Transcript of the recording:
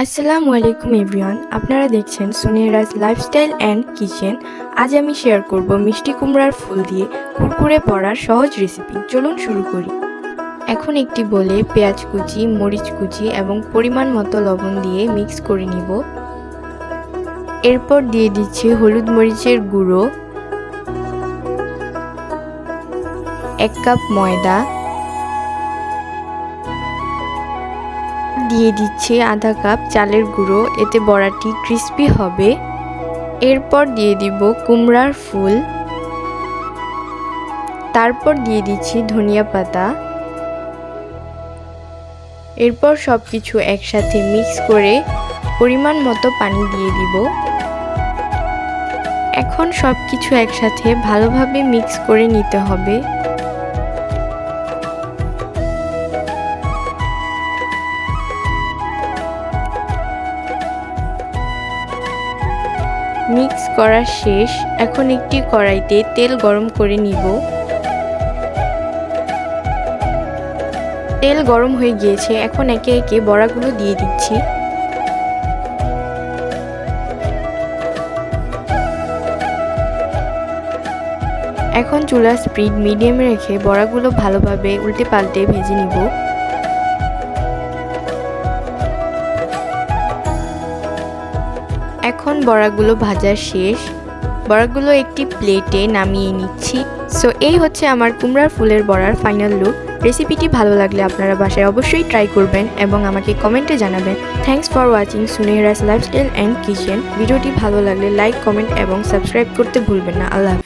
আসসালামু আলাইকুম এভরিওয়ান, আপনারা দেখছেন সুনিয়ারাজ লাইফস্টাইল অ্যান্ড কিচেন। আজ আমি শেয়ার করব মিষ্টি কুমড়ার ফুল দিয়ে কুরকুরে পড়ার সহজ রেসিপি। চলুন শুরু করি। এখন একটি বলে পেঁয়াজ কুচি, মরিচ কুচি এবং পরিমাণ মতো লবণ দিয়ে মিক্স করে নিব। এরপর দিয়ে দিচ্ছি হলুদ মরিচের গুঁড়ো, 1 কাপ ময়দা, দিয়ে দিচ্ছি আধা কাপ চালের গুঁড়ো, এতে বড়াটি ক্রিস্পি হবে। এরপর দিয়ে দিব কুমড়ার ফুল, তারপর দিয়ে দিচ্ছি ধনিয়া পাতা। এরপর সবকিছু একসাথে মিক্স করে পরিমাণ মতো পানি দিয়ে দিব। এখন সবকিছু একসাথে ভালোভাবে মিক্স করে নিতে হবে। মিক্স করা শেষ। এখন একটি কড়াইতে তেল গরম করে নিব। তেল গরম হয়ে গিয়েছে, এখন একে একে বড়াগুলো দিয়ে দিচ্ছি। এখন চুলার স্পিড মিডিয়ামে রেখে বড়াগুলো ভালোভাবে উল্টে পাল্টে ভেজে নিব। এখন বড়াগুলো ভাজা শেষ। বড়াগুলো একটি প্লেটে নামিয়ে নিচ্ছি। সো এই হচ্ছে আমার কুমড়ার ফুলের বড়ার ফাইনাল লুক। রেসিপিটি ভালো লাগলে আপনারা বাসায় অবশ্যই ট্রাই করবেন এবং আমাকে কমেন্টে জানাবেন। Thanks for watching Suniyaraj lifestyle and kitchen. ভিডিওটি ভালো লাগলে লাইক, কমেন্ট এবং সাবস্ক্রাইব করতে ভুলবেন না। আল্লাহ হাফেজ।